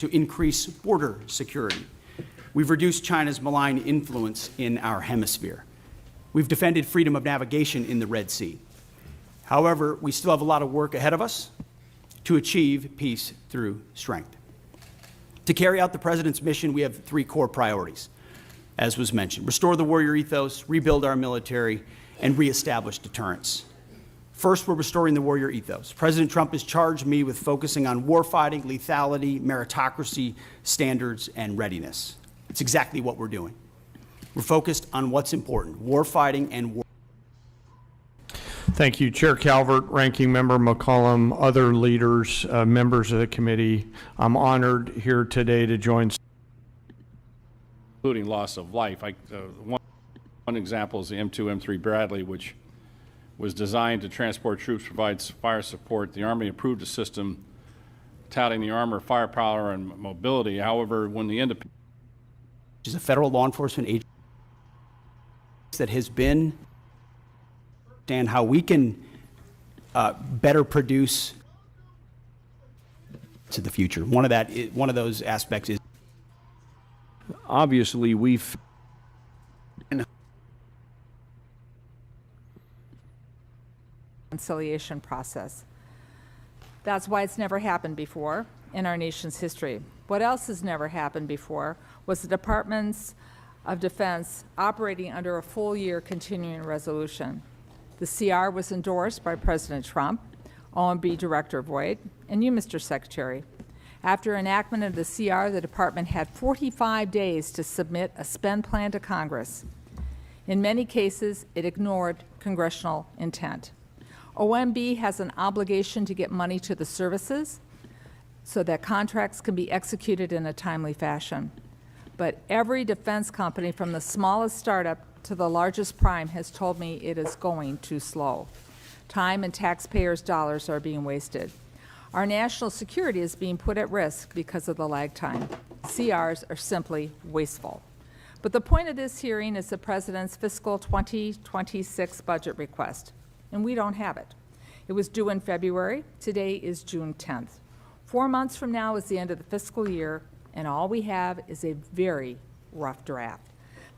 to increase border security. We've reduced China's malign influence in our hemisphere. We've defended freedom of navigation in the Red Sea. However, we still have a lot of work ahead of us to achieve peace through strength. To carry out the President's mission, we have three core priorities, as was mentioned: restore the warrior ethos, rebuild our military, and reestablish deterrence. First, we're restoring the warrior ethos. President Trump has charged me with focusing on warfighting, lethality, meritocracy, standards, and readiness. It's exactly what we're doing. We're focused on what's important: warfighting and war. Thank you, Chair Calvert, Ranking Member McCollum, other leaders, members of the committee. I'm honored here today to join. Including loss of life. One example is the M2, M3 Bradley, which was designed to transport troops, provide fire support. The Army approved a system touting the armor, firepower, and mobility. However, when the independent, which is a federal law enforcement agency that has been, and how we can better produce to the future. One of those aspects is obviously we've reconciliation process. That's why it's never happened before in our nation's history. What else has never happened before was the Departments of Defense operating under a full-year continuing resolution. The CR was endorsed by President Trump, OMB Director Voigt, and you, Mr. Secretary. After enactment of the CR, the department had 45 days to submit a spend plan to Congress. In many cases, it ignored congressional intent. OMB has an obligation to get money to the services so that contracts can be executed in a timely fashion. But every defense company, from the smallest startup to the largest prime, has told me it is going too slow. Time and taxpayers' dollars are being wasted. Our national security is being put at risk because of the lag time. CRs are simply wasteful. But the point of this hearing is the President's fiscal 2026 budget request, and we don't have it. It was due in February. Today is June 10th. 4 months from now is the end of the fiscal year, and all we have is a very rough draft.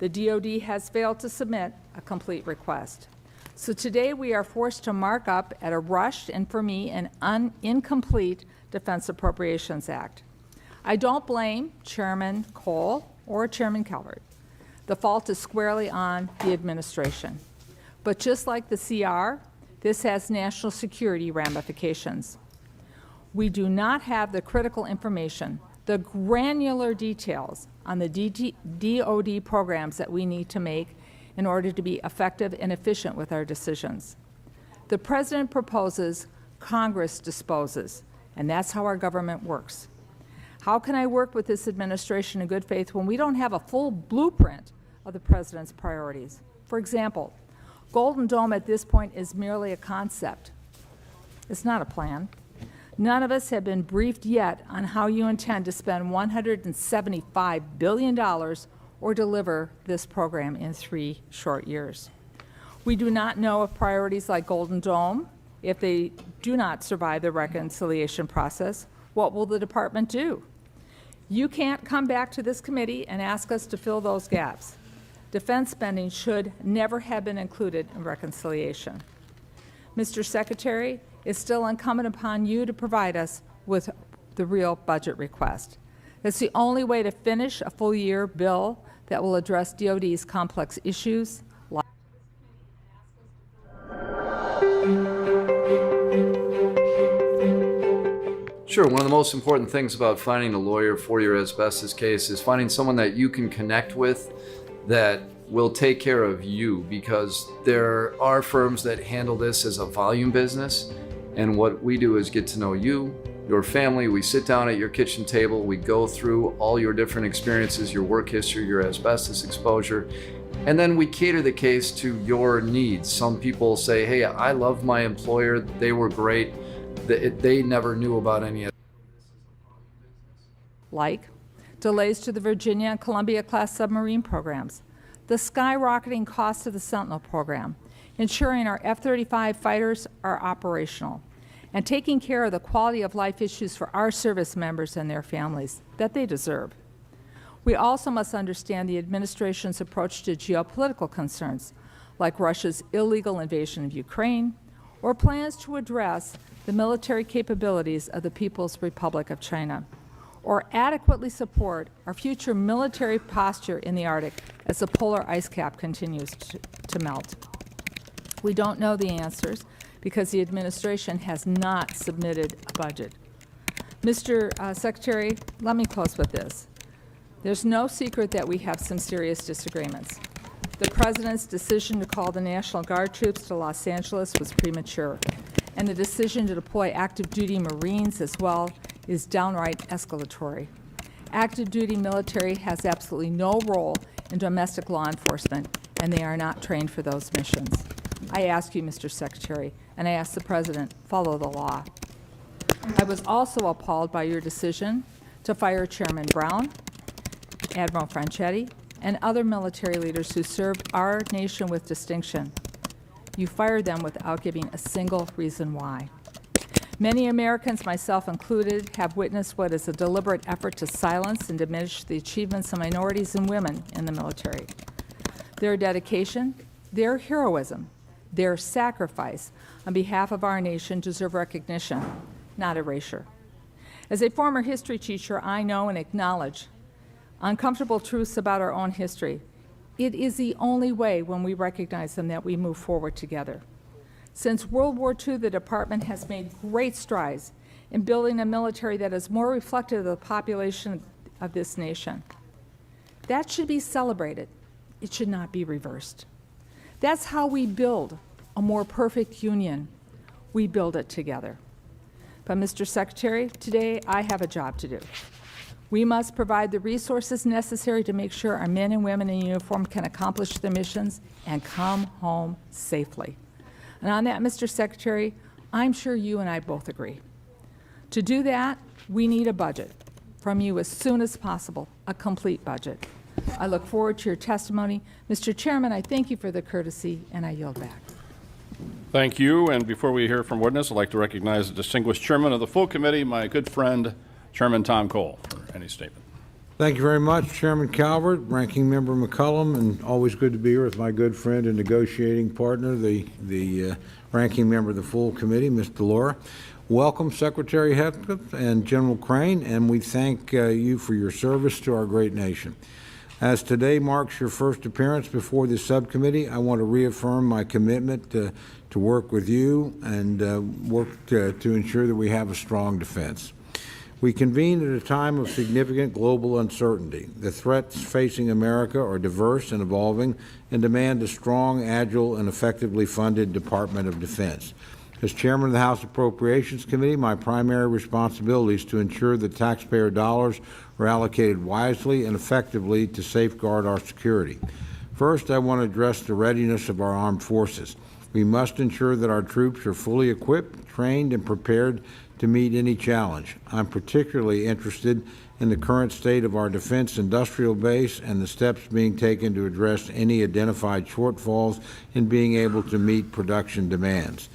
The DoD has failed to submit a complete request. So today we are forced to mark up at a rushed and, for me, an incomplete Defense Appropriations Act. I don't blame Chairman Cole or Chairman Calvert. The fault is squarely on the administration. But just like the CR, this has national security ramifications. We do not have the critical information, the granular details on the DoD programs that we need to make in order to be effective and efficient with our decisions. The President proposes, Congress disposes, and that's how our government works. How can I work with this administration in good faith when we don't have a full blueprint of the President's priorities? For example, Golden Dome at this point is merely a concept. It's not a plan. None of us have been briefed yet on how you intend to spend $175 billion or deliver this program in 3 short years. We do not know if priorities like Golden Dome, if they do not survive the reconciliation process, what will the department do? You can't come back to this committee and ask us to fill those gaps. Defense spending should never have been included in reconciliation. Mr. Secretary, it's still incumbent upon you to provide us with the real budget request. It's the only way to finish a full-year bill that will address DoD's complex issues. Sure, one of the most important things about finding a lawyer for your asbestos case is finding someone that you can connect with that will take care of you, because there are firms that handle this as a volume business, and what we do is get to know you, your family. We sit down at your kitchen table, we go through all your different experiences, your work history, your asbestos exposure, and then we cater the case to your needs. Some people say, hey, I love my employer, they were great, they never knew about any of this. Like delays to the Virginia and Columbia-class submarine programs, the skyrocketing cost of the Sentinel program, ensuring our F-35 fighters are operational, and taking care of the quality of life issues for our service members and their families that they deserve. We also must understand the administration's approach to geopolitical concerns, like Russia's illegal invasion of Ukraine, or plans to address the military capabilities of the People's Republic of China, or adequately support our future military posture in the Arctic as the polar ice cap continues to melt. We don't know the answers because the administration has not submitted a budget. Mr. Secretary, let me close with this. There's no secret that we have some serious disagreements. The President's decision to call the National Guard troops to Los Angeles was premature, and the decision to deploy active duty Marines as well is downright escalatory. Active duty military has absolutely no role in domestic law enforcement, and they are not trained for those missions. I ask you, Mr. Secretary, and I ask the President, follow the law. I was also appalled by your decision to fire Chairman Brown, Admiral Franchetti, and other military leaders who served our nation with distinction. You fired them without giving a single reason why. Many Americans, myself included, have witnessed what is a deliberate effort to silence and diminish the achievements of minorities and women in the military. Their dedication, their heroism, their sacrifice on behalf of our nation deserve recognition, not erasure. As a former history teacher, I know and acknowledge uncomfortable truths about our own history. It is the only way, when we recognize them, that we move forward together. Since World War II, the Department has made great strides in building a military that is more reflective of the population of this nation. That should be celebrated. It should not be reversed. That's how we build a more perfect union. We build it together. But, Mr. Secretary, today I have a job to do. We must provide the resources necessary to make sure our men and women in uniform can accomplish their missions and come home safely. And on that, Mr. Secretary, I'm sure you and I both agree. To do that, we need a budget from you as soon as possible, a complete budget. I look forward to your testimony. Mr. Chairman, I thank you for the courtesy, and I yield back. Thank you. And before we hear from witness, I'd like to recognize the distinguished chairman of the full committee, my good friend, Chairman Tom Cole, for any statement. Thank you very much, Chairman Calvert, Ranking Member McCollum, and always good to be here with my good friend and negotiating partner, the Ranking Member of the full committee, Ms. DeLaura. Welcome, Secretary Hesketh and General Crane, and we thank you for your service to our great nation. As today marks your first appearance before this subcommittee, I want to reaffirm my commitment to work with you and work to ensure that we have a strong defense. We convene at a time of significant global uncertainty. The threats facing America are diverse and evolving and demand a strong, agile, and effectively funded Department of Defense. As Chairman of the House Appropriations Committee, my primary responsibility is to ensure that taxpayer dollars are allocated wisely and effectively to safeguard our security. First, I want to address the readiness of our armed forces. We must ensure that our troops are fully equipped, trained, and prepared to meet any challenge. I'm particularly interested in the current state of our defense industrial base and the steps being taken to address any identified shortfalls in being able to meet production demands.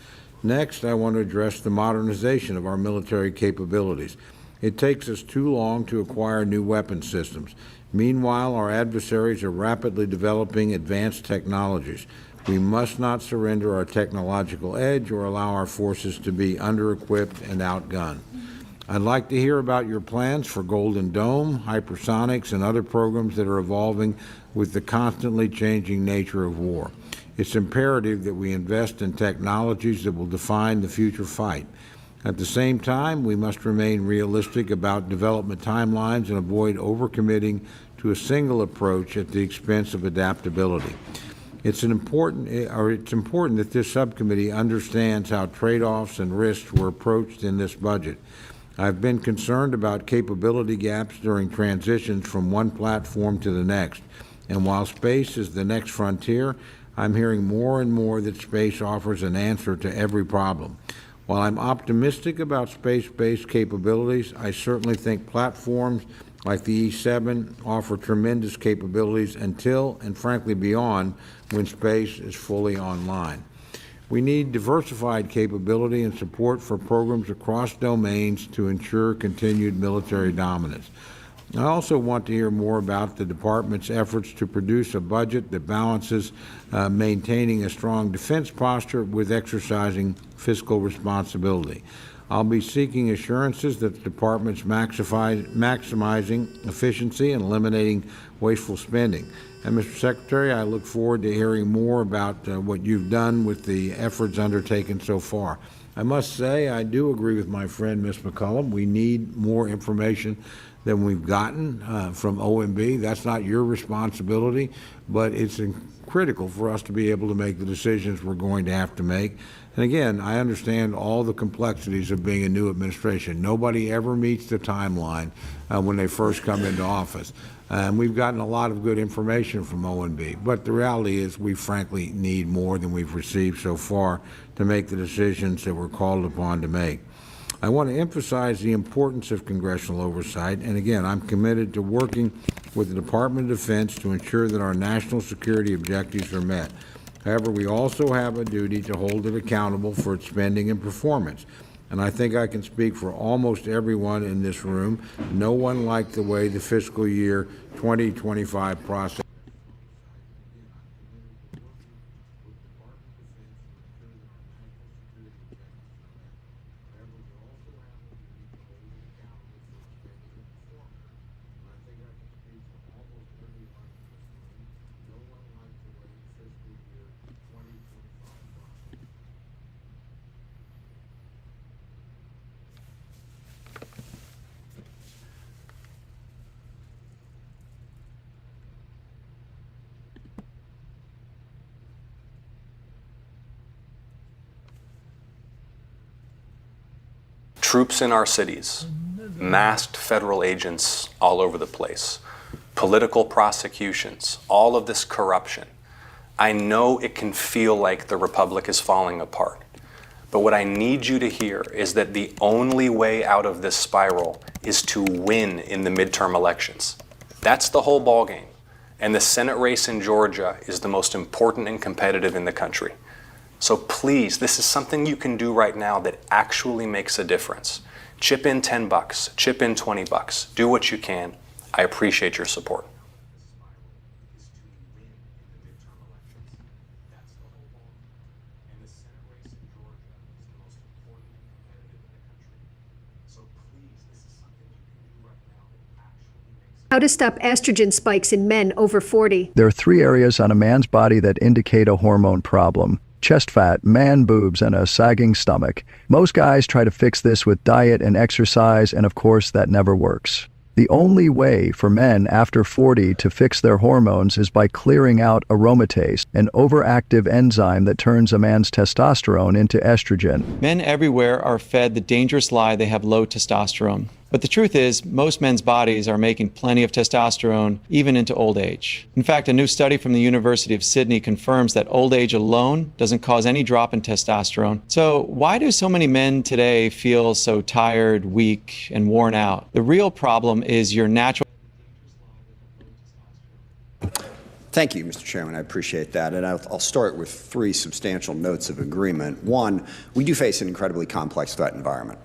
Next, I want to address the modernization of our military capabilities. It takes us too long to acquire new weapon systems. Meanwhile, our adversaries are rapidly developing advanced technologies. We must not surrender our technological edge or allow our forces to be under-equipped and outgunned. I'd like to hear about your plans for Golden Dome, hypersonics, and other programs that are evolving with the constantly changing nature of war. It's imperative that we invest in technologies that will define the future fight. At the same time, we must remain realistic about development timelines and avoid overcommitting to a single approach at the expense of adaptability. It's important that this subcommittee understands how trade-offs and risks were approached in this budget. I've been concerned about capability gaps during transitions from one platform to the next, and while space is the next frontier, I'm hearing more and more that space offers an answer to every problem. While I'm optimistic about space-based capabilities, I certainly think platforms like the E-7 offer tremendous capabilities until, and frankly beyond, when space is fully online. We need diversified capability and support for programs across domains to ensure continued military dominance. I also want to hear more about the Department's efforts to produce a budget that balances maintaining a strong defense posture with exercising fiscal responsibility. I'll be seeking assurances that the Department's maximizing efficiency and eliminating wasteful spending. And Mr. Secretary, I look forward to hearing more about what you've done with the efforts undertaken so far. I must say, I do agree with my friend, Ms. McCollum. We need more information than we've gotten from OMB. That's not your responsibility, but it's critical for us to be able to make the decisions we're going to have to make. And again, I understand all the complexities of being a new administration. Nobody ever meets the timeline when they first come into office. And we've gotten a lot of good information from OMB, but the reality is we frankly need more than we've received so far to make the decisions that we're called upon to make. I want to emphasize the importance of congressional oversight, and again, I'm committed to working with the Department of Defense to ensure that our national security objectives are met. However, we also have a duty to hold it accountable for its spending and performance. And I think I can speak for almost everyone in this room. No one liked the way the fiscal year 2025 process. Troops in our cities, masked federal agents all over the place, political prosecutions, all of this corruption. I know it can feel like the Republic is falling apart, but what I need you to hear is that the only way out of this spiral is to win in the midterm elections. That's the whole ballgame. And the Senate race in Georgia is the most important and competitive in the country. So please, this is something you can do right now that actually makes a difference. Chip in $10, chip in $20, do what you can. I appreciate your support. How to stop estrogen spikes in men over 40. There are 3 areas on a man's body that indicate a hormone problem: chest fat, man boobs, and a sagging stomach. Most guys try to fix this with diet and exercise, and of course that never works. The only way for men after 40 to fix their hormones is by clearing out aromatase, an overactive enzyme that turns a man's testosterone into estrogen. Men everywhere are fed the dangerous lie they have low testosterone. But the truth is, most men's bodies are making plenty of testosterone even into old age. In fact, a new study from the University of Sydney confirms that old age alone doesn't cause any drop in testosterone. So why do so many men today feel so tired, weak, and worn out? The real problem is your natural... Thank you, Mr. Chairman. I appreciate that. And I'll start with 3 substantial notes of agreement. One, we do face an incredibly complex threat environment.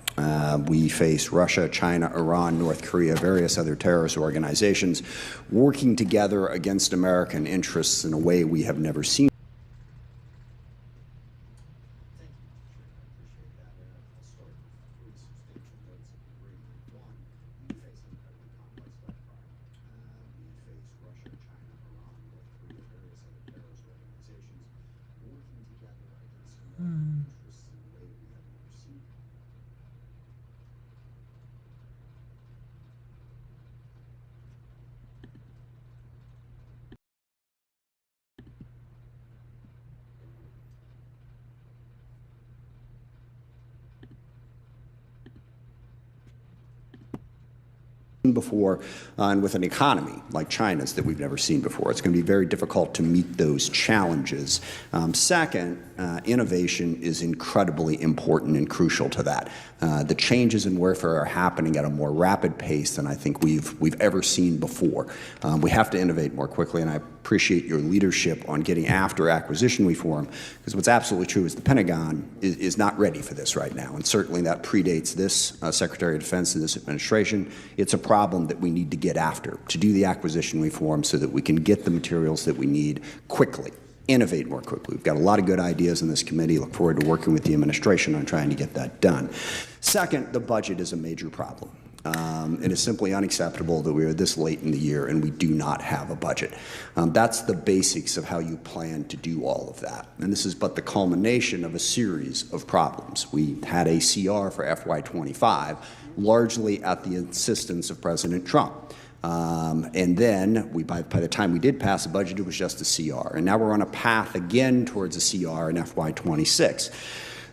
We face Russia, China, Iran, North Korea, various other terrorist organizations working together against American interests in a way we have never seen. seen before, and with an economy like China's that we've never seen before. It's going to be very difficult to meet those challenges. Second, innovation is incredibly important and crucial to that. The changes in warfare are happening at a more rapid pace than I think we've ever seen before. We have to innovate more quickly, and I appreciate your leadership on getting after acquisition reform, because what's absolutely true is the Pentagon is not ready for this right now, and certainly that predates this Secretary of Defense and this administration. It's a problem that we need to get after, to do the acquisition reform so that we can get the materials that we need quickly, innovate more quickly. We've got a lot of good ideas in this committee. Look forward to working with the administration on trying to get that done. Second, the budget is a major problem. It is simply unacceptable that we are this late in the year and we do not have a budget. That's the basics of how you plan to do all of that. And this is but the culmination of a series of problems. We had a CR for FY25, largely at the insistence of President Trump. And then, by the time we did pass a budget, it was just a CR. And now we're on a path again towards a CR in FY26.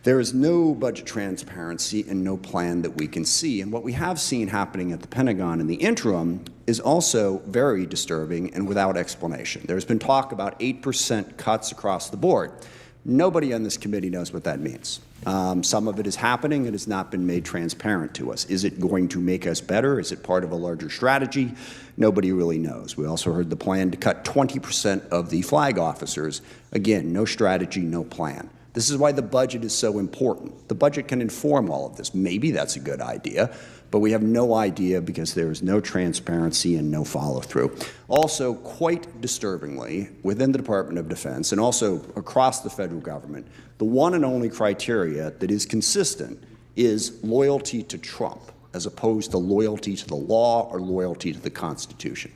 There is no budget transparency and no plan that we can see. And what we have seen happening at the Pentagon in the interim is also very disturbing and without explanation. There's been talk about 8% cuts across the board. Nobody on this committee knows what that means. Some of it is happening. It has not been made transparent to us. Is it going to make us better? Is it part of a larger strategy? Nobody really knows. We also heard the plan to cut 20% of the flag officers. Again, no strategy, no plan. This is why the budget is so important. The budget can inform all of this. Maybe that's a good idea, but we have no idea because there is no transparency and no follow-through. Also, quite disturbingly, within the Department of Defense and also across the federal government, the one and only criteria that is consistent is loyalty to Trump, as opposed to loyalty to the law or loyalty to the Constitution.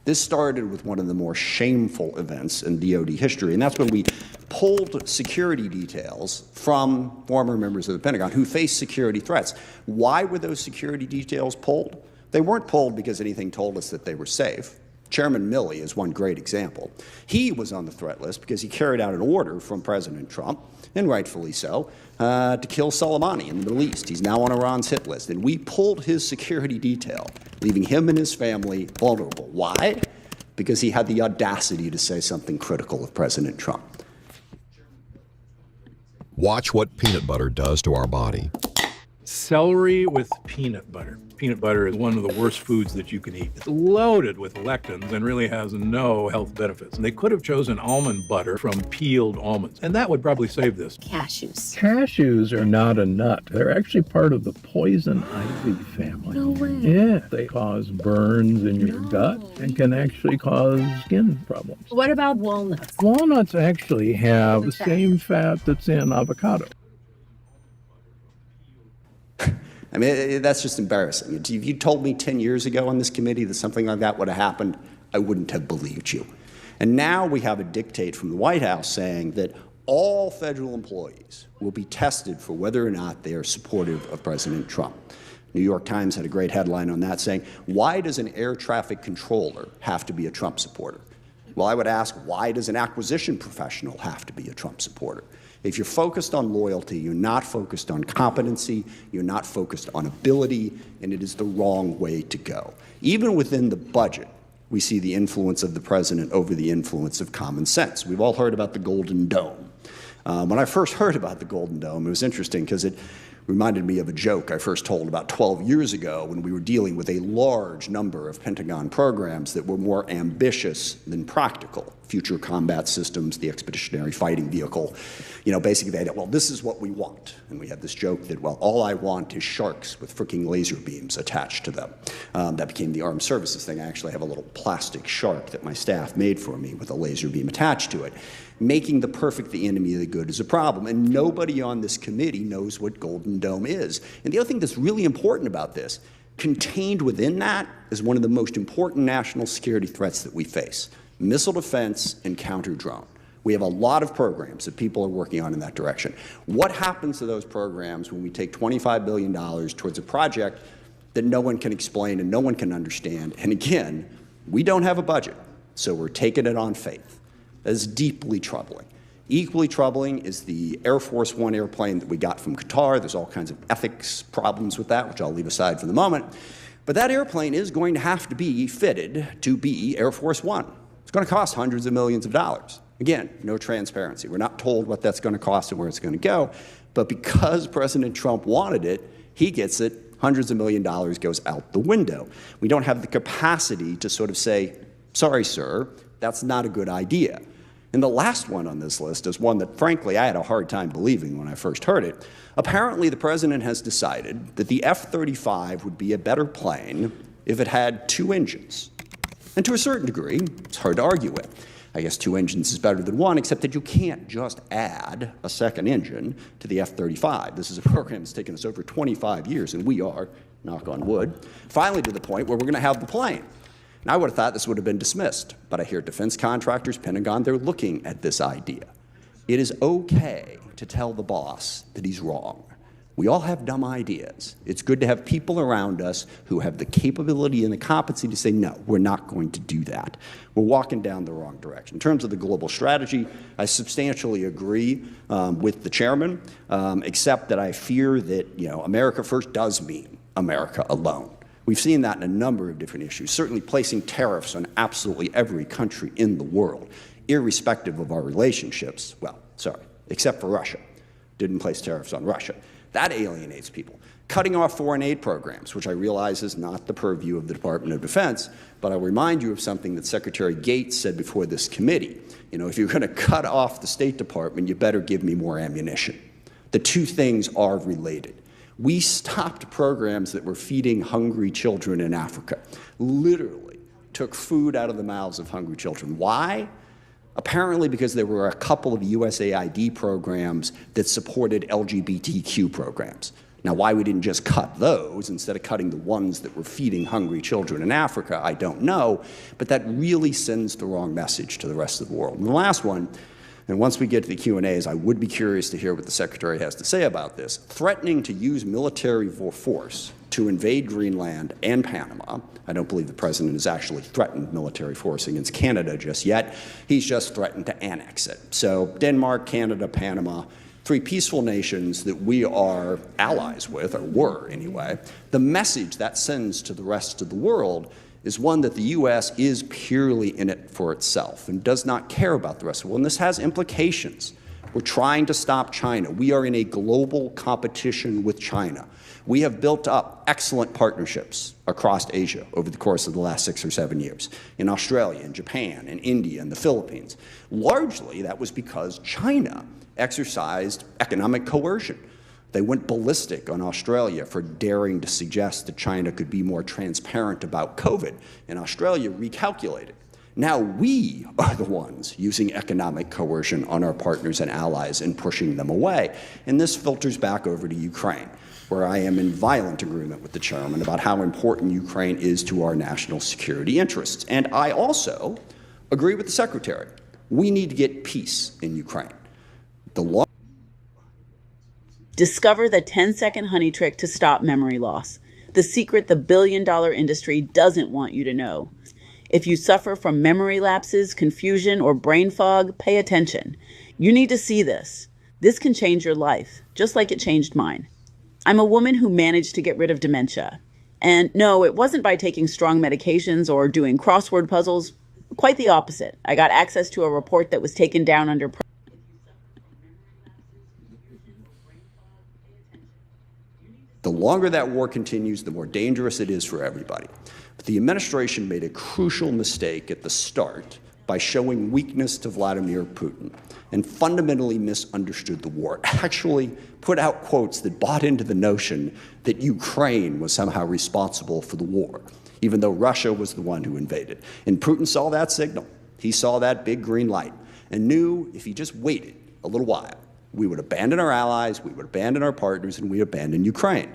This started with one of the more shameful events in DoD history, and that's when we pulled security details from former members of the Pentagon who faced security threats. Why were those security details pulled? They weren't pulled because anything told us that they were safe. Chairman Milley is one great example. He was on the threat list because he carried out an order from President Trump, and rightfully so, to kill Soleimani in the Middle East. He's now on Iran's hit list, and we pulled his security detail, leaving him and his family vulnerable. Why? Because he had the audacity to say something critical of President Trump. Watch what peanut butter does to our body. Celery with peanut butter. Peanut butter is one of the worst foods that you can eat. It's loaded with lectins and really has no health benefits. And they could have chosen almond butter from peeled almonds, and that would probably save this. Cashews. Cashews are not a nut. They're actually part of the poison ivy family. No way. Yeah, they cause burns in your gut and can actually cause skin problems. What about walnuts? Walnuts actually have the same fat that's in avocado. I mean, that's just embarrassing. If you told me 10 years ago on this committee that something like that would have happened, I wouldn't have believed you. And now we have a dictate from the White House saying that all federal employees will be tested for whether or not they are supportive of President Trump. New York Times had a great headline on that saying, why does an air traffic controller have to be a Trump supporter? Well, I would ask, why does an acquisition professional have to be a Trump supporter? If you're focused on loyalty, you're not focused on competency, you're not focused on ability, and it is the wrong way to go. Even within the budget, we see the influence of the president over the influence of common sense. We've all heard about the Golden Dome. When I first heard about the Golden Dome, it was interesting because it reminded me of a joke I first told about 12 years ago when we were dealing with a large number of Pentagon programs that were more ambitious than practical. Future combat systems, the expeditionary fighting vehicle. You know, basically they had, well, this is what we want. And we had this joke that, well, all I want is sharks with freaking laser beams attached to them. That became the armed services thing. I actually have a little plastic shark that my staff made for me with a laser beam attached to it. Making the perfect the enemy of the good is a problem, and nobody on this committee knows what Golden Dome is. And the other thing that's really important about this, contained within that is one of the most important national security threats that we face, missile defense and counter-drone. We have a lot of programs that people are working on in that direction. What happens to those programs when we take $25 billion towards a project that no one can explain and no one can understand? And again, we don't have a budget, so we're taking it on faith. That is deeply troubling. Equally troubling is the Air Force One airplane that we got from Qatar. There's all kinds of ethics problems with that, which I'll leave aside for the moment. But that airplane is going to have to be fitted to be Air Force One. It's going to cost hundreds of millions of dollars. Again, no transparency. We're not told what that's going to cost and where it's going to go. But because President Trump wanted it, he gets it. Hundreds of millions of dollars goes out the window. We don't have the capacity to sort of say, sorry, sir, that's not a good idea. And the last one on this list is one that, frankly, I had a hard time believing when I first heard it. Apparently, the president has decided that the F-35 would be a better plane if it had 2 engines. And to a certain degree, it's hard to argue with. I guess 2 engines is better than 1, except that you can't just add a second engine to the F-35. This is a program that's taken us over 25 years, and we are, knock on wood, finally to the point where we're going to have the plane. And I would have thought this would have been dismissed, but I hear defense contractors, Pentagon, they're looking at this idea. It is okay to tell the boss that he's wrong. We all have dumb ideas. It's good to have people around us who have the capability and the competency to say, no, we're not going to do that. We're walking down the wrong direction. In terms of the global strategy, I substantially agree with the chairman, except that I fear that, America first does mean America alone. We've seen that in a number of different issues, certainly placing tariffs on absolutely every country in the world, irrespective of our relationships. Well, sorry, except for Russia. Didn't place tariffs on Russia. That alienates people. Cutting off foreign aid programs, which I realize is not the purview of the Department of Defense, but I'll remind you of something that Secretary Gates said before this committee. If you're going to cut off the State Department, you better give me more ammunition. The two things are related. We stopped programs that were feeding hungry children in Africa, literally took food out of the mouths of hungry children. Why? Apparently because there were a couple of USAID programs that supported LGBTQ programs. Now, why we didn't just cut those instead of cutting the ones that were feeding hungry children in Africa, I don't know, but that really sends the wrong message to the rest of the world. And the last one, and once we get to the Q&As, I would be curious to hear what the Secretary has to say about this. Threatening to use military force to invade Greenland and Panama. I don't believe the President has actually threatened military force against Canada just yet. He's just threatened to annex it. So Denmark, Canada, Panama, 3 peaceful nations that we are allies with, or were anyway. The message that sends to the rest of the world is one that the U.S. is purely in it for itself and does not care about the rest of the world. And this has implications. We're trying to stop China. We are in a global competition with China. We have built up excellent partnerships across Asia over the course of the last 6 or 7 years, in Australia, in Japan, in India, and the Philippines. Largely, that was because China exercised economic coercion. They went ballistic on Australia for daring to suggest that China could be more transparent about COVID, and Australia recalculated. Now we are the ones using economic coercion on our partners and allies and pushing them away. And this filters back over to Ukraine, where I am in violent agreement with the chairman about how important Ukraine is to our national security interests. And I also agree with the secretary. We need to get peace in Ukraine. Discover the 10-second honey trick to stop memory loss. The secret the billion-dollar industry doesn't want you to know. If you suffer from memory lapses, confusion, or brain fog, pay attention. You need to see this. This can change your life, just like it changed mine. I'm a woman who managed to get rid of dementia. And no, it wasn't by taking strong medications or doing crossword puzzles. Quite the opposite. I got access to a report that was taken down under The longer that war continues, the more dangerous it is for everybody. But the administration made a crucial mistake at the start by showing weakness to Vladimir Putin and fundamentally misunderstood the war. Actually put out quotes that bought into the notion that Ukraine was somehow responsible for the war, even though Russia was the one who invaded. And Putin saw that signal. He saw that big green light and knew if he just waited a little while, we would abandon our allies, we would abandon our partners, and we would abandon Ukraine.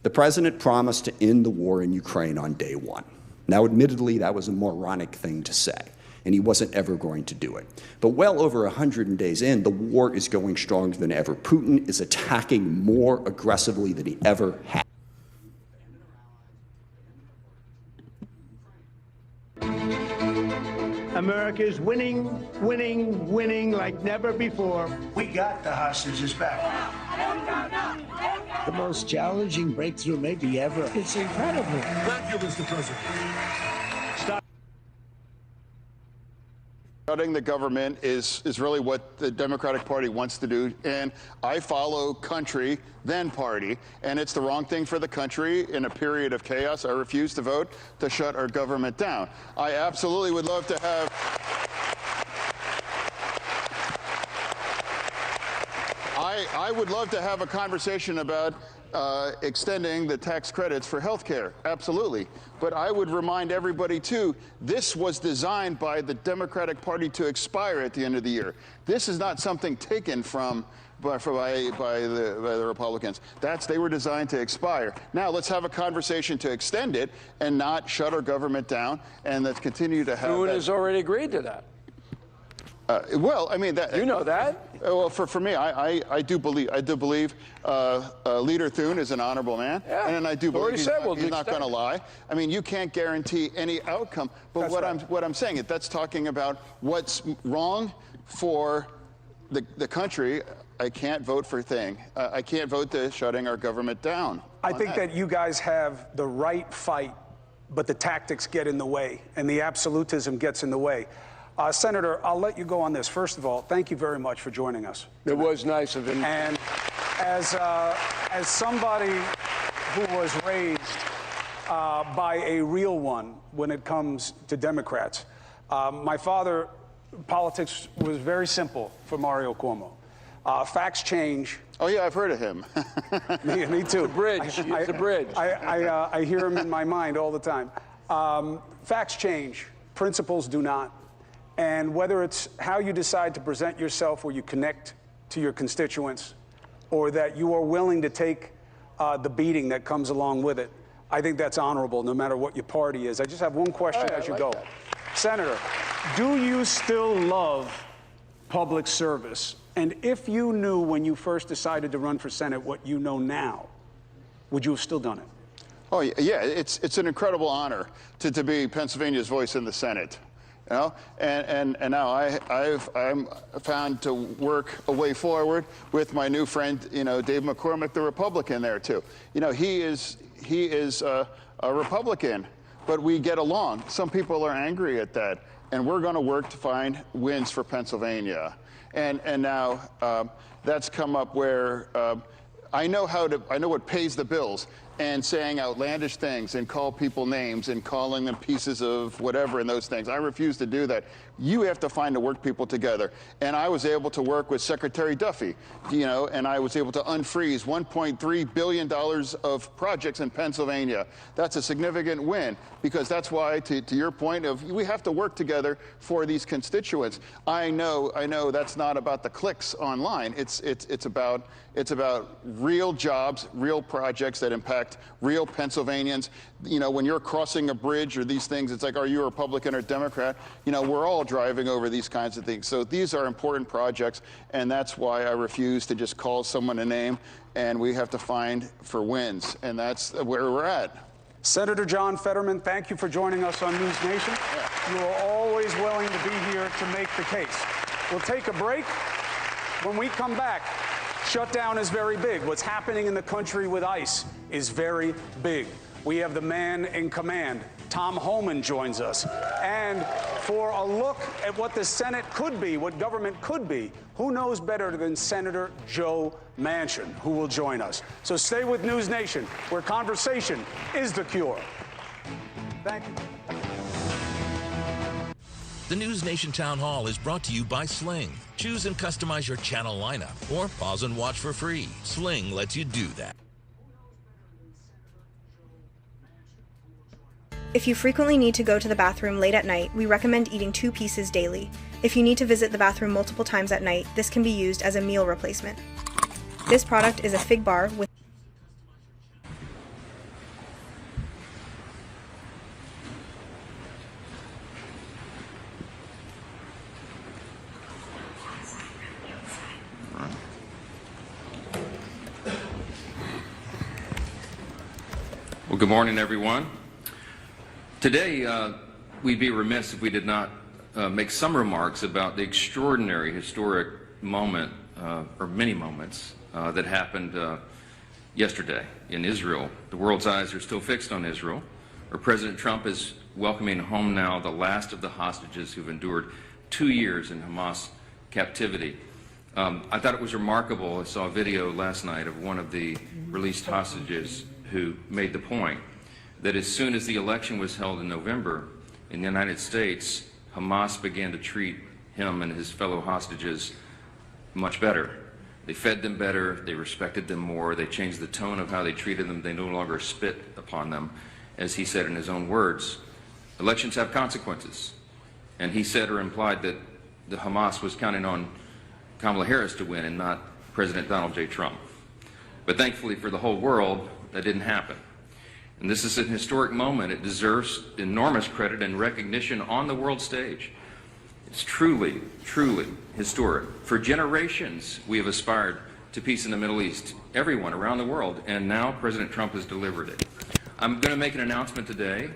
The president promised to end the war in Ukraine on day one. Now, admittedly, that was a moronic thing to say, and he wasn't ever going to do it. But well over 100 days in, the war is going stronger than ever. Putin is attacking more aggressively than he ever had. America's winning, winning, winning like never before. We got the hostages back. the most challenging breakthrough maybe ever. It's incredible. Thank you, Mr. President. Shutting the government is really what the Democratic Party wants to do, and I follow country, then party, and it's the wrong thing for the country in a period of chaos. I refuse to vote to shut our government down. I absolutely would love to have I would love to have a conversation about extending the tax credits for health care, absolutely. But I would remind everybody, too, this was designed by the Democratic Party to expire at the end of the year. This is not something taken from by the Republicans. They were designed to expire. Now let's have a conversation to extend it and not shut our government down, and let's continue to have Thune has already agreed to that. Well, I mean, that, you know that. Well, for me, I do believe Leader Thune is an honorable man, Yeah. and I do believe he's not extend. going to lie. I mean, you can't guarantee any outcome, but what I'm saying is that's talking about what's wrong for the country. I can't vote for thing. I can't vote to shutting our government down. I think that you guys have the right fight, but the tactics get in the way, and the absolutism gets in the way. Senator, I'll let you go on this. First of all, thank you very much for joining us. It was nice of him. And as somebody who was raised by a real one when it comes to Democrats, my father, politics was very simple for Mario Cuomo. Facts change. Oh, yeah, I've heard of him. Me too. The bridge. It's a bridge. I hear him in my mind all the time. Facts change. Principles do not. And whether it's how you decide to present yourself, where you connect to your constituents, or that you are willing to take the beating that comes along with it, I think that's honorable, no matter what your party is. I just have one question as you go. That. Senator, do you still love public service? And if you knew when you first decided to run for Senate what you know now, would you have still done it? Oh, yeah, it's an incredible honor to be Pennsylvania's voice in the Senate. You know, and now I'm found to work a way forward with my new friend, Dave McCormick, the Republican there too. He is a Republican, but we get along. Some people are angry at that, and we're going to work to find wins for Pennsylvania. And now that's come up where I know what pays the bills. And saying outlandish things and call people names and calling them pieces of whatever and those things. I refuse to do that. You have to find to work people together. And I was able to work with Secretary Duffy, and I was able to unfreeze $1.3 billion of projects in Pennsylvania. That's a significant win, because that's why, to your point of, we have to work together for these constituents. I know that's not about the clicks online. It's about real jobs, real projects that impact real Pennsylvanians. When you're crossing a bridge or these things, it's like, are you a Republican or Democrat? We're all driving over these kinds of things. So these are important projects, and that's why I refuse to just call someone a name, and we have to find for wins, and that's where we're at. Senator John Fetterman, thank you for joining us on News Nation. You are always willing to be here to make the case. We'll take a break. When we come back, shutdown is very big. What's happening in the country with ICE is very big. We have the man in command. Tom Homan joins us. And for a look at what the Senate could be, what government could be, who knows better than Senator Joe Manchin, who will join us. So stay with News Nation, where conversation is the cure. Thank you. The News Nation Town Hall is brought to you by Sling. Choose and customize your channel lineup, or pause and watch for free. Sling lets you do that. If you frequently need to go to the bathroom late at night, we recommend eating 2 pieces daily. If you need to visit the bathroom multiple times at night, this can be used as a meal replacement. This product is a fig bar with Well, good morning, everyone. Today, we'd be remiss if we did not make some remarks about the extraordinary historic moment, or many moments, that happened yesterday in Israel. The world's eyes are still fixed on Israel, where President Trump is welcoming home now the last of the hostages who've endured 2 years in Hamas captivity. I thought it was remarkable. I saw a video last night of one of the released hostages who made the point that as soon as the election was held in November in the United States, Hamas began to treat him and his fellow hostages much better. They fed them better, they respected them more, they changed the tone of how they treated them, they no longer spit upon them. As he said in his own words, elections have consequences. And he said or implied that the Hamas was counting on Kamala Harris to win and not President Donald J. Trump. But thankfully for the whole world, that didn't happen. And this is an historic moment. It deserves enormous credit and recognition on the world stage. It's truly, truly historic. For generations, we have aspired to peace in the Middle East, everyone around the world, and now President Trump has delivered it. I'm going to make an announcement today.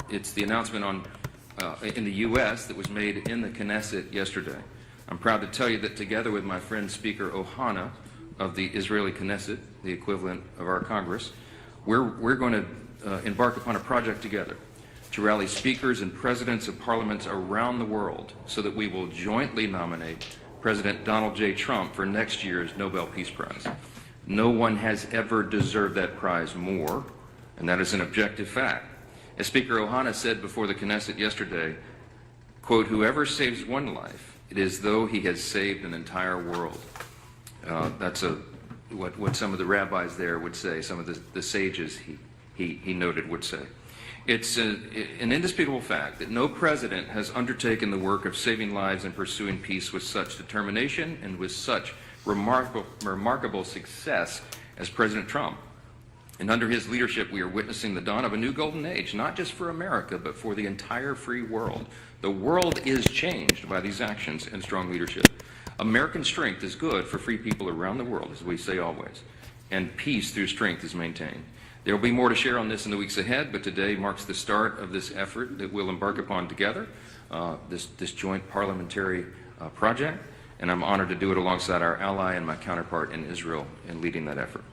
It's the announcement in the U.S. that was made in the Knesset yesterday. I'm proud to tell you that together with my friend Speaker Ohana of the Israeli Knesset, the equivalent of our Congress, we're going to embark upon a project together to rally speakers and presidents of parliaments around the world so that we will jointly nominate President Donald J. Trump for next year's Nobel Peace Prize. No one has ever deserved that prize more, and that is an objective fact. As Speaker Ohana said before the Knesset yesterday, quote, "Whoever saves one life, it is though he has saved an entire world." That's what some of the rabbis there would say, some of the sages he noted would say. It's an indisputable fact that no president has undertaken the work of saving lives and pursuing peace with such determination and with such remarkable success as President Trump. And under his leadership, we are witnessing the dawn of a new golden age, not just for America, but for the entire free world. The world is changed by these actions and strong leadership. American strength is good for free people around the world, as we say always, and peace through strength is maintained. There will be more to share on this in the weeks ahead, but today marks the start of this effort that we'll embark upon together, this joint parliamentary project, and I'm honored to do it alongside our ally and my counterpart in Israel in leading that effort.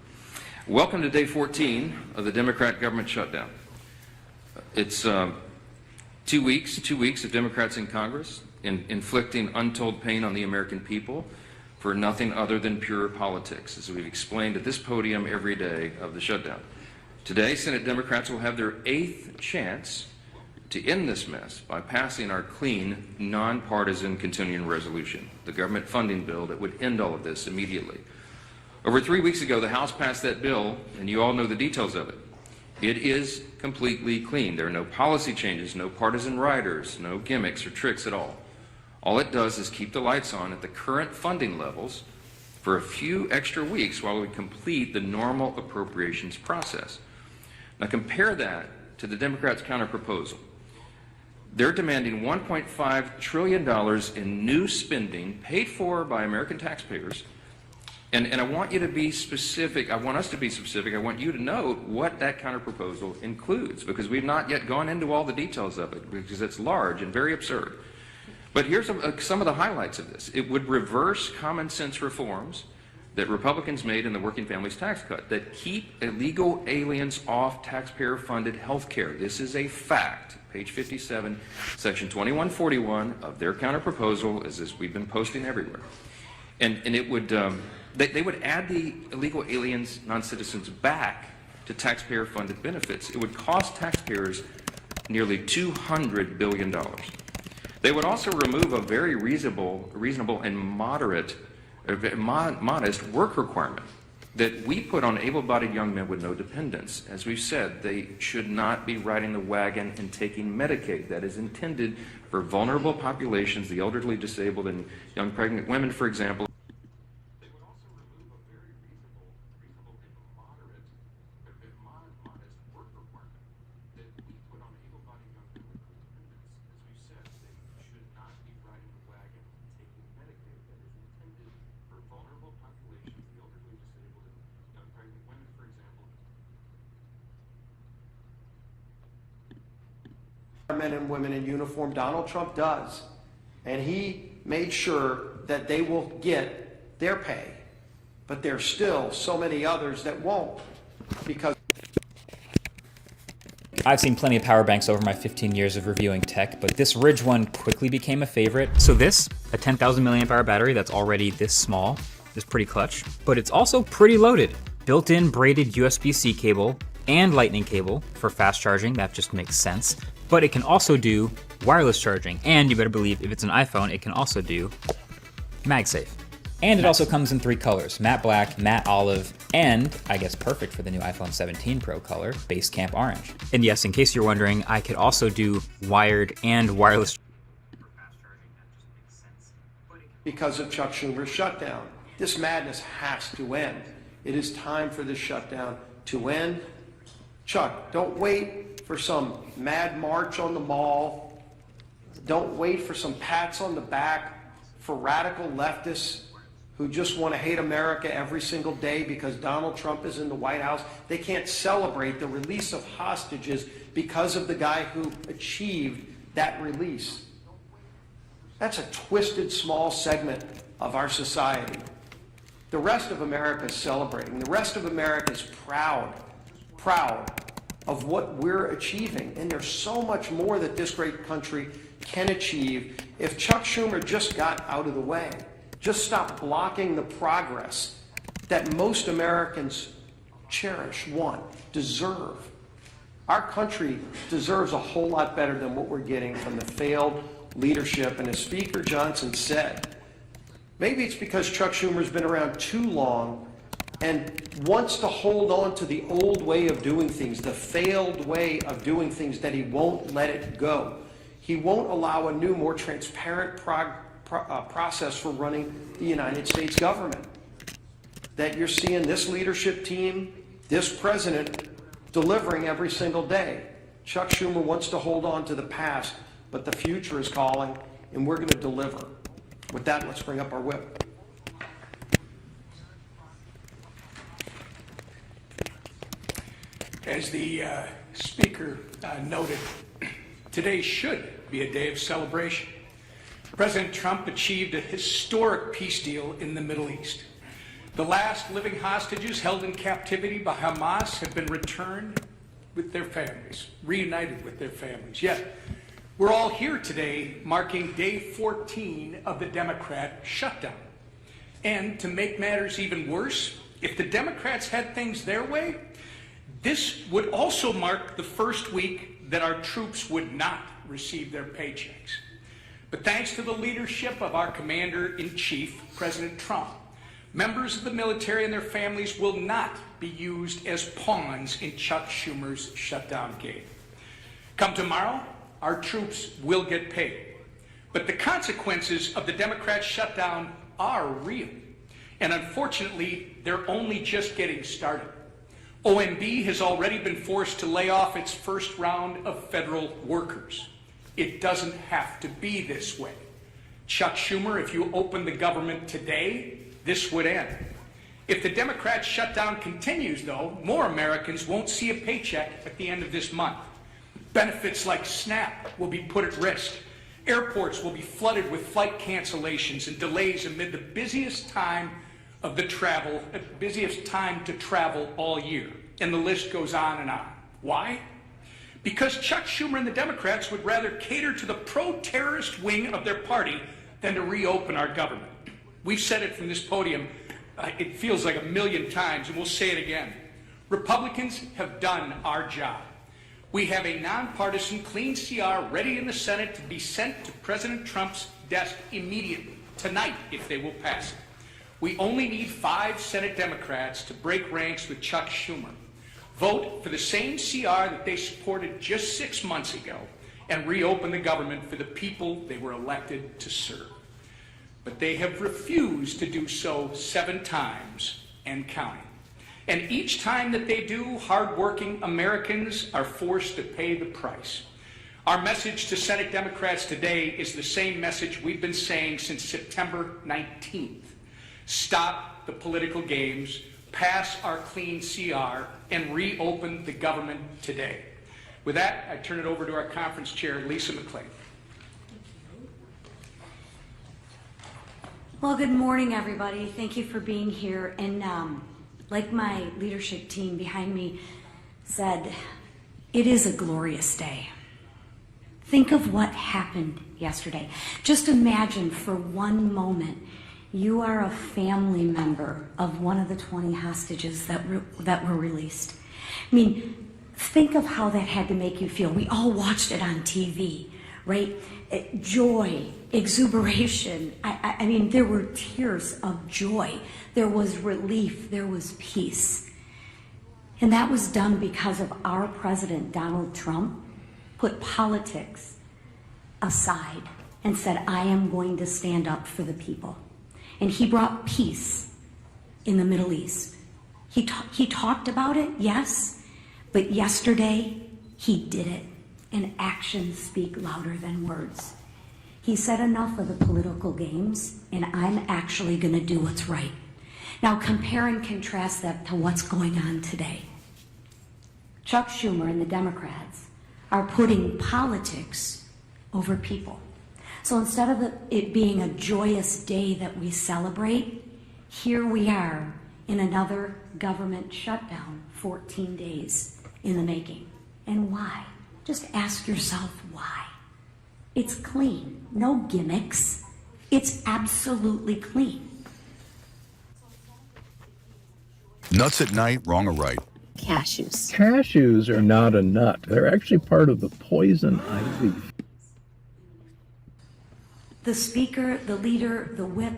Welcome to day 14 of the Democrat government shutdown. It's 2 weeks of Democrats in Congress inflicting untold pain on the American people for nothing other than pure politics, as we've explained at this podium every day of the shutdown. Today, Senate Democrats will have their 8th chance to end this mess by passing our clean, nonpartisan continuing resolution, the government funding bill that would end all of this immediately. Over 3 weeks ago, the House passed that bill, and you all know the details of it. It is completely clean. There are no policy changes, no partisan riders, no gimmicks or tricks at all. All it does is keep the lights on at the current funding levels for a few extra weeks while we complete the normal appropriations process. Now compare that to the Democrats' counterproposal. They're demanding $1.5 trillion in new spending paid for by American taxpayers. And I want you to be specific. I want us to be specific. I want you to note what that counterproposal includes, because we've not yet gone into all the details of it, because it's large and very absurd. But here's some of the highlights of this. It would reverse common sense reforms that Republicans made in the Working Families Tax Cut that keep illegal aliens off taxpayer-funded health care. This is a fact. Page 57, section 2141 of their counterproposal is this we've been posting everywhere. And it would, they would add the illegal aliens, non-citizens back to taxpayer-funded benefits. It would cost taxpayers nearly $200 billion. They would also remove a very reasonable and modest work requirement that we put on able-bodied young men with no dependents. As we've said, they should not be riding the wagon and taking Medicaid. That is intended for vulnerable populations, the elderly, disabled, and young pregnant women, for example. Men and women in uniform, Donald Trump does, and he made sure that they will get their pay. But there's still so many others that won't, because I've seen plenty of power banks over my 15 years of reviewing tech, but this Ridge one quickly became a favorite. So this, a 10,000 milliamp hour battery that's already this small, is pretty clutch, but it's also pretty loaded. Built-in braided USB-C cable and lightning cable for fast charging, that just makes sense. But it can also do wireless charging, and you better believe if it's an iPhone, it can also do MagSafe. And it also comes in 3 colors, matte black, matte olive, and, I guess perfect for the new iPhone 17 Pro color, Basecamp orange. And yes, in case you're wondering, I could also do wired and wireless. because of Chuck Schumer's shutdown. This madness has to end. It is time for this shutdown to end. Chuck, don't wait for some mad march on the mall. Don't wait for some pats on the back for radical leftists who just want to hate America every single day because Donald Trump is in the White House. They can't celebrate the release of hostages because of the guy who achieved that release. That's a twisted small segment of our society. The rest of America is celebrating. The rest of America is proud of what we're achieving. And there's so much more that this great country can achieve if Chuck Schumer just got out of the way. Just stop blocking the progress that most Americans cherish, want, deserve. Our country deserves a whole lot better than what we're getting from the failed leadership. And as Speaker Johnson said, maybe it's because Chuck Schumer's been around too long and wants to hold on to the old way of doing things, the failed way of doing things, that he won't let it go. He won't allow a new, more transparent process for running the United States government. That you're seeing this leadership team, this president, delivering every single day. Chuck Schumer wants to hold on to the past, but the future is calling, and we're going to deliver. With that, let's bring up our whip. As the Speaker noted, today should be a day of celebration. President Trump achieved a historic peace deal in the Middle East. The last living hostages held in captivity by Hamas have been returned with their families, reunited with their families. Yet, we're all here today marking day 14 of the Democrat shutdown. And to make matters even worse, if the Democrats had things their way, this would also mark the first week that our troops would not receive their paychecks. But thanks to the leadership of our Commander-in-Chief, President Trump, members of the military and their families will not be used as pawns in Chuck Schumer's shutdown game. Come tomorrow, our troops will get paid. But the consequences of the Democrat shutdown are real. And unfortunately, they're only just getting started. OMB has already been forced to lay off its first round of federal workers. It doesn't have to be this way. Chuck Schumer, if you open the government today, this would end. If the Democrat shutdown continues, though, more Americans won't see a paycheck at the end of this month. Benefits like SNAP will be put at risk. Airports will be flooded with flight cancellations and delays amid the busiest time to travel all year. And the list goes on and on. Why? Because Chuck Schumer and the Democrats would rather cater to the pro-terrorist wing of their party than to reopen our government. We've said it from this podium, it feels like 1,000,000 times, and we'll say it again. Republicans have done our job. We have a nonpartisan clean CR ready in the Senate to be sent to President Trump's desk immediately, tonight, if they will pass it. We only need 5 Senate Democrats to break ranks with Chuck Schumer, vote for the same CR that they supported just 6 months ago, and reopen the government for the people they were elected to serve. But they have refused to do so 7 times and counting. And each time that they do, hardworking Americans are forced to pay the price. Our message to Senate Democrats today is the same message we've been saying since September 19th. Stop the political games, pass our clean CR, and reopen the government today. With that, I turn it over to our conference chair, Lisa McClain. Well, good morning, everybody. Thank you for being here. And like my leadership team behind me said, it is a glorious day. Think of what happened yesterday. Just imagine for one moment you are a family member of one of the 20 hostages that were released. I mean, think of how that had to make you feel. We all watched it on TV, right? Joy, exuberation. I mean, there were tears of joy. There was relief. There was peace. And that was done because of our president, Donald Trump, put politics aside and said, I am going to stand up for the people. And he brought peace in the Middle East. He talked about it, yes, but yesterday he did it. And actions speak louder than words. He said enough of the political games, and I'm actually going to do what's right. Now compare and contrast that to what's going on today. Chuck Schumer and the Democrats are putting politics over people. So instead of it being a joyous day that we celebrate, here we are in another government shutdown, 14 days in the making. And why? Just ask yourself why. It's clean, no gimmicks. It's absolutely clean. Nuts at night, wrong or right? Cashews. Cashews are not a nut. They're actually part of the poison ivy. The speaker, the leader, the whip,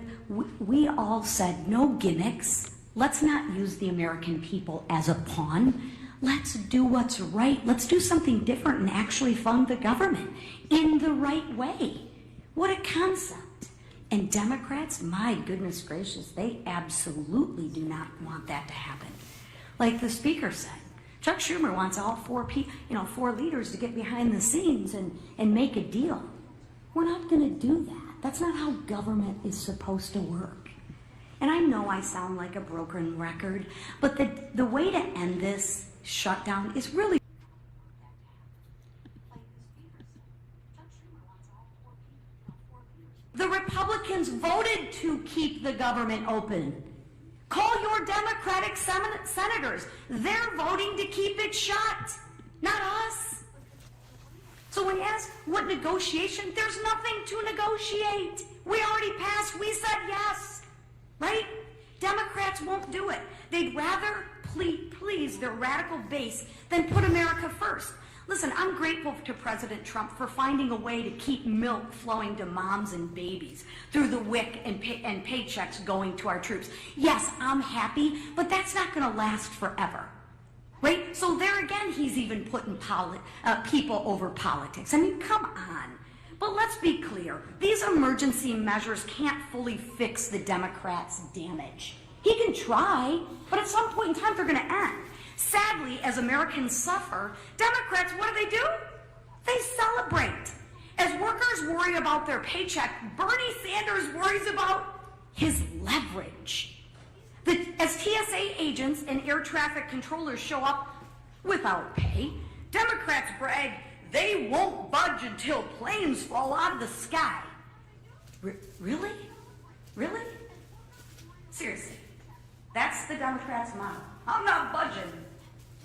we all said no gimmicks. Let's not use the American people as a pawn. Let's do what's right. Let's do something different and actually fund the government in the right way. What a concept. And Democrats, my goodness gracious, they absolutely do not want that to happen. Like the speaker said, Chuck Schumer wants all four leaders to get behind the scenes and make a deal. We're not going to do that. That's not how government is supposed to work. And I know I sound like a broken record, but the way to end this shutdown is really... The Republicans voted to keep the government open. Call your Democratic senators. They're voting to keep it shut, not us. So when you ask what negotiation, there's nothing to negotiate. We already passed, we said yes, right? Democrats won't do it. They'd rather please their radical base than put America first. Listen, I'm grateful to President Trump for finding a way to keep milk flowing to moms and babies through the WIC and paychecks going to our troops. Yes, I'm happy, but that's not going to last forever, right? So there again, he's even putting people over politics. I mean, come on. But let's be clear. These emergency measures can't fully fix the Democrats' damage. He can try, but at some point in time, they're going to end. Sadly, as Americans suffer, Democrats, what do? They celebrate. As workers worry about their paycheck, Bernie Sanders worries about his leverage. As TSA agents and air traffic controllers show up without pay, Democrats brag they won't budge until planes fall out of the sky. Really? Really? Seriously. That's the Democrats' motto. I'm not budging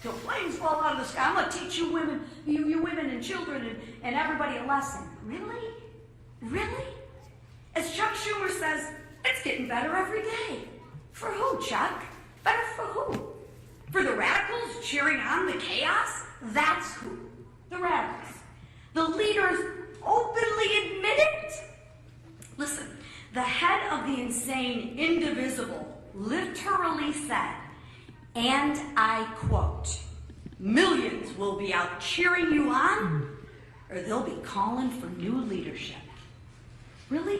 till planes fall out of the sky. I'm going to teach you women, you women and children and everybody a lesson. Really? Really? As Chuck Schumer says, it's getting better every day. For who, Chuck? Better for who? For the radicals cheering on the chaos? That's who. The radicals. The leaders openly admit it. Listen, the head of the insane indivisible literally said, and I quote, "Millions will be out cheering you on, or they'll be calling for new leadership." Really?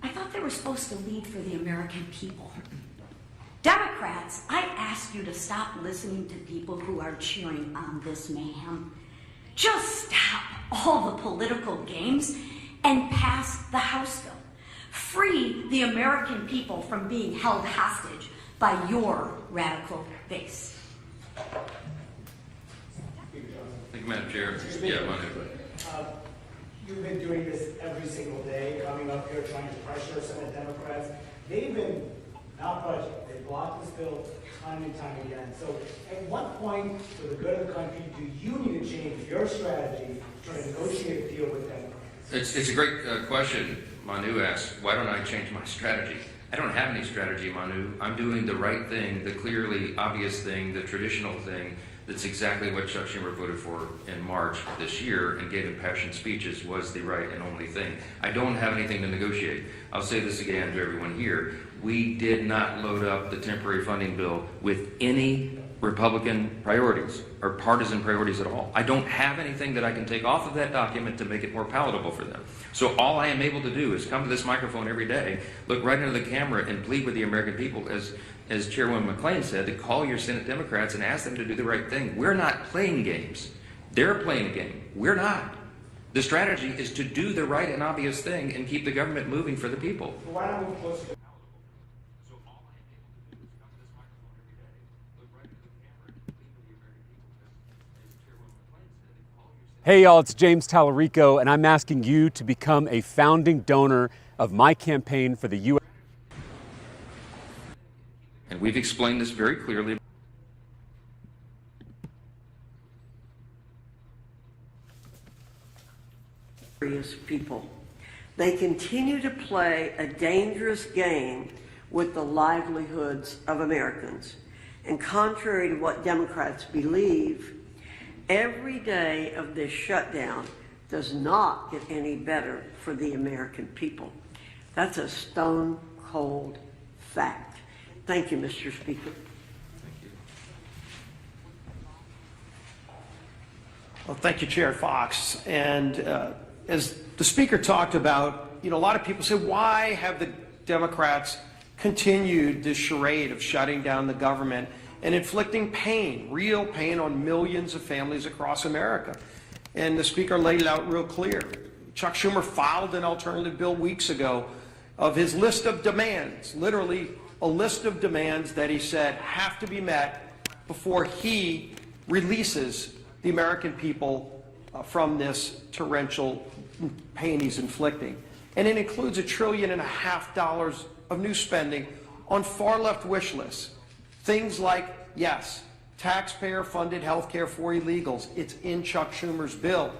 I thought they were supposed to lead for the American people. Democrats, I ask you to stop listening to people who are cheering on this mayhem. Just stop all the political games and pass the House bill. Free the American people from being held hostage by your radical base. Thank you, Madam Chair. Yeah, You've been doing this every single day, coming up here trying to pressure Senate Democrats. They've been not budging. They blocked this bill time and time again. So at what point, for the good of the country, do you need to change your strategy to try to negotiate a deal with Democrats? It's a great question. Manu asks, why don't I change my strategy? I don't have any strategy, Manu. I'm doing the right thing, the clearly obvious thing, the traditional thing. That's exactly what Chuck Schumer voted for in March this year and gave impassioned speeches was the right and only thing. I don't have anything to negotiate. I'll say this again to everyone here. We did not load up the temporary funding bill with any Republican priorities or partisan priorities at all. I don't have anything that I can take off of that document to make it more palatable for them. So all I am able to do is come to this microphone every day, look right into the camera and plead with the American people, as Chairwoman McClain said, to call your Senate Democrats and ask them to do the right thing. We're not playing games. They're playing a game. We're not. The strategy is to do the right and obvious thing and keep the government moving for the people. Why don't we move closer? Hey y'all, it's James Tallarico, and I'm asking you to become a founding donor of my campaign for the U.S. And we've explained this very clearly. People. They continue to play a dangerous game with the livelihoods of Americans. And contrary to what Democrats believe, every day of this shutdown does not get any better for the American people. That's a stone cold fact. Thank you, Mr. Speaker. Well, thank you, Chair Fox. And as the Speaker talked about, a lot of people say, why have the Democrats continued this charade of shutting down the government and inflicting pain, real pain on millions of families across America? And the Speaker laid it out real clear. Chuck Schumer filed an alternative bill weeks ago of his list of demands, literally a list of demands that he said have to be met before he releases the American people from this torrential pain he's inflicting. And it includes $1.5 trillion of new spending on far-left wish lists. Things like, yes, taxpayer-funded health care for illegals. It's in Chuck Schumer's bill.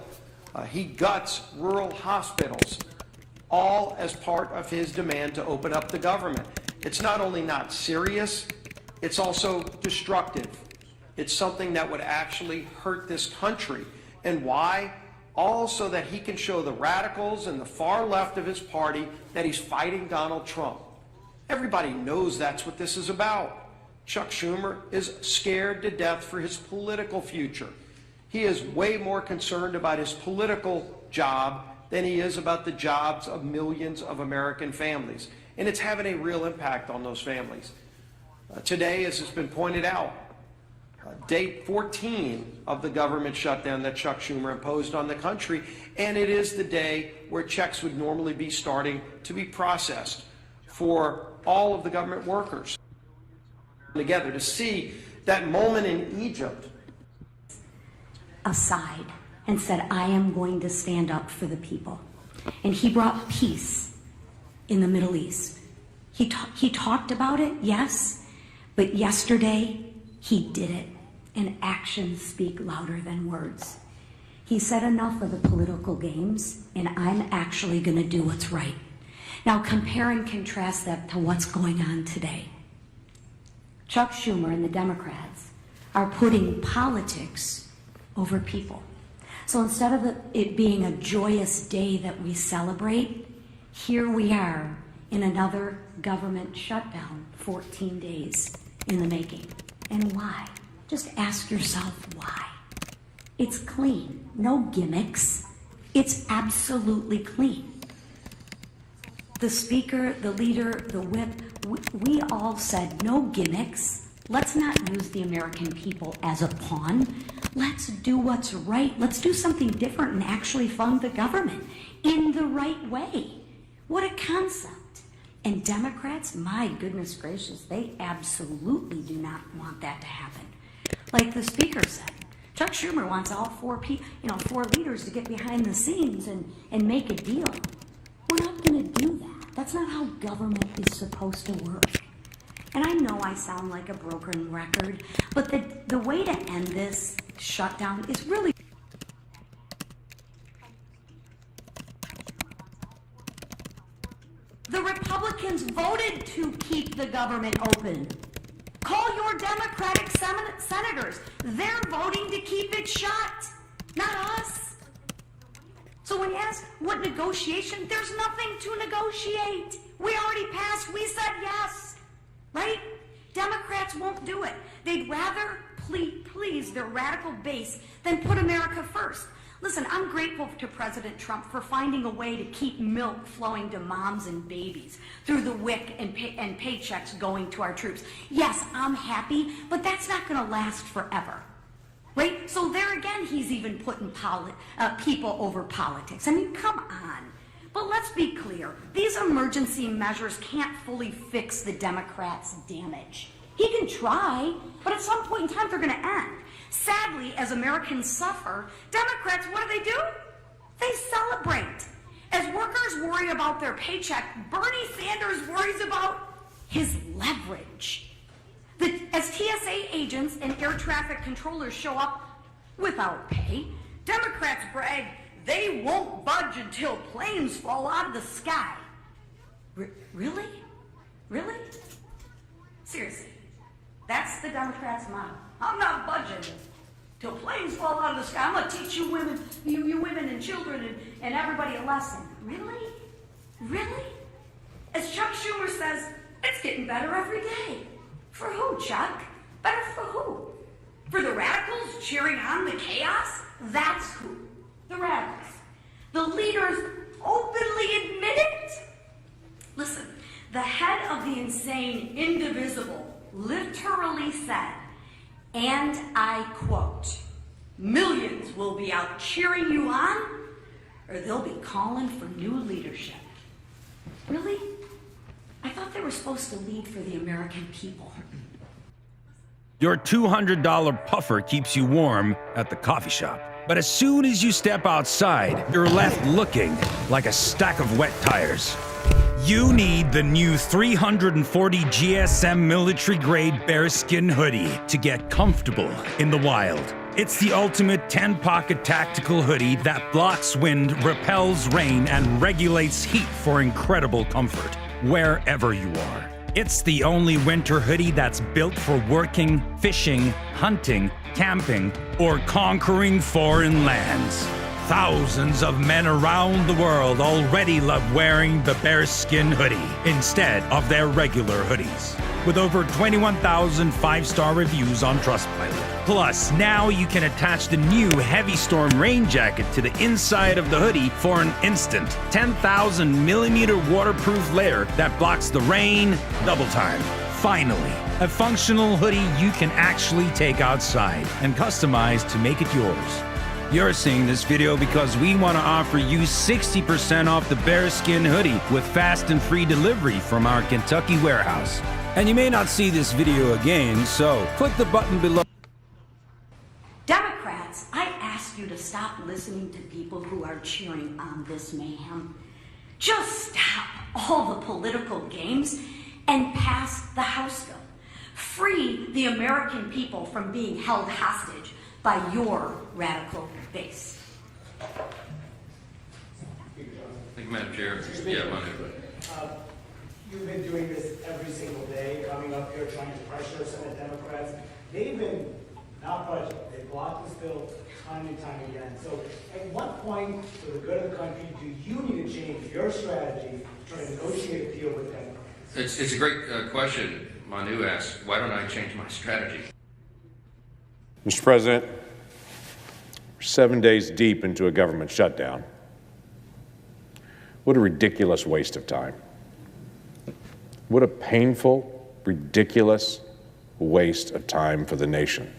He guts rural hospitals, all as part of his demand to open up the government. It's not only not serious, it's also destructive. It's something that would actually hurt this country. And why? Also that he can show the radicals and the far left of his party that he's fighting Donald Trump. Everybody knows that's what this is about. Chuck Schumer is scared to death for his political future. He is way more concerned about his political job than he is about the jobs of millions of American families. And it's having a real impact on those families. Today, as has been pointed out, day 14 of the government shutdown that Chuck Schumer imposed on the country, and it is the day where checks would normally be starting to be processed for all of the government workers. Together to see that moment in Egypt. Aside and said, I am going to stand up for the people. And he brought peace in the Middle East. He talked about it, yes, but yesterday he did it, and actions speak louder than words. He said enough of the political games, and I'm actually going to do what's right. Now compare and contrast that to what's going on today. Chuck Schumer and the Democrats are putting politics over people. So instead of it being a joyous day that we celebrate, here we are in another government shutdown, 14 days in the making. And why? Just ask yourself why. It's clean, no gimmicks. It's absolutely clean. The Speaker, the Leader, the Whip, we all said no gimmicks. Let's not use the American people as a pawn. Let's do what's right. Let's do something different and actually fund the government in the right way. What a concept. And Democrats, my goodness gracious, they absolutely do not want that to happen. Like the Speaker said, Chuck Schumer wants all four leaders to get behind the scenes and make a deal. We're not going to do that. That's not how government is supposed to work. And I know I sound like a broken record, but the way to end this shutdown is really... The Republicans voted to keep the government open. Call your Democratic senators. They're voting to keep it shut, not us. So when you ask what negotiation, there's nothing to negotiate. We already passed, we said yes, right? Democrats won't do it. They'd rather please their radical base than put America first. Listen, I'm grateful to President Trump for finding a way to keep milk flowing to moms and babies through the WIC and paychecks going to our troops. Yes, I'm happy, but that's not going to last forever, right? So there again, he's even putting people over politics. I mean, come on. But let's be clear. These emergency measures can't fully fix the Democrats' damage. He can try, but at some point in time, they're going to end. Sadly, as Americans suffer, Democrats, what do? They celebrate. As workers worry about their paycheck, Bernie Sanders worries about his leverage. As TSA agents and air traffic controllers show up without pay, Democrats brag they won't budge until planes fall out of the sky. Really? Really? Seriously. That's the Democrats' motto. I'm not budging till planes fall out of the sky. I'm going to teach you women, you women and children and everybody a lesson. Really? Really? As Chuck Schumer says, it's getting better every day. For who, Chuck? Better for who? For the radicals cheering on the chaos? That's who. The radicals. The leaders openly admit it. Listen, the head of the insane indivisible literally said, and I quote, "Millions will be out cheering you on, or they'll be calling for new leadership." Really? I thought they were supposed to lead for the American people. Your $200 puffer keeps you warm at the coffee shop. But as soon as you step outside, you're left looking like a stack of wet tires. You need the new 340 GSM military-grade bearskin hoodie to get comfortable in the wild. It's the ultimate 10-pocket tactical hoodie that blocks wind, repels rain, and regulates heat for incredible comfort wherever you are. It's the only winter hoodie that's built for working, fishing, hunting, camping, or conquering foreign lands. Thousands of men around the world already love wearing the bearskin hoodie instead of their regular hoodies. With over 21,000 5-star reviews on Trustpilot. Plus, now you can attach the new Heavy Storm rain jacket to the inside of the hoodie for an instant 10,000 millimeter waterproof layer that blocks the rain double time. Finally, a functional hoodie you can actually take outside and customize to make it yours. You're seeing this video because we want to offer you 60% off the bearskin hoodie with fast and free delivery from our Kentucky warehouse. And you may not see this video again, so click the button below. Democrats, I ask you to stop listening to people who are cheering on this mayhem. Just stop all the political games and pass the House bill. Free the American people from being held hostage by your radical base. Thank you, Madam Chair. Yeah, Manu. You've been doing this every single day, coming up here trying to pressure Senate Democrats. They've been not budging. They blocked this bill time and time again. So at what point, for the good of the country, do you need to change your strategy to try to negotiate a deal with Democrats? It's a great question. Manu asked, why don't I change my strategy? Mr. President, we're 7 days deep into a government shutdown. What a ridiculous waste of time. What a painful, ridiculous waste of time for the nation.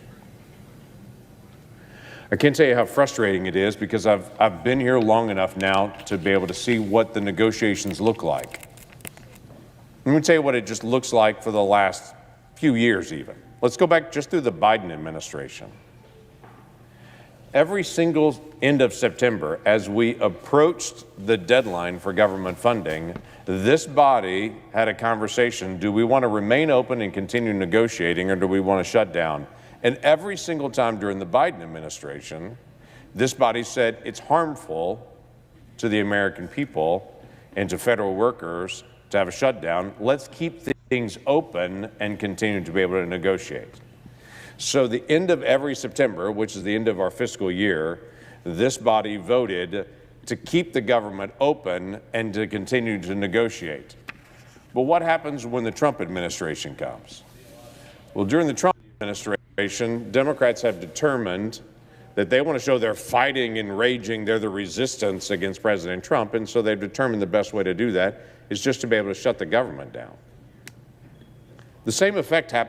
I can't tell you how frustrating it is because I've been here long enough now to be able to see what the negotiations look like. Let me tell you what it just looks like for the last few years even. Let's go back just through the Biden administration. every single end of September, as we approached the deadline for government funding, this body had a conversation. Do we want to remain open and continue negotiating, or do we want to shut down? And every single time during the Biden administration, this body said it's harmful to the American people and to federal workers to have a shutdown. Let's keep things open and continue to be able to negotiate. So the end of every September, which is the end of our fiscal year, this body voted to keep the government open and to continue to negotiate. But what happens when the Trump administration comes? Well, during the Trump administration, Democrats have determined that they want to show they're fighting and raging, they're the resistance against President Trump, and so they've determined the best way to do that is just to be able to shut the government down. The same effect happens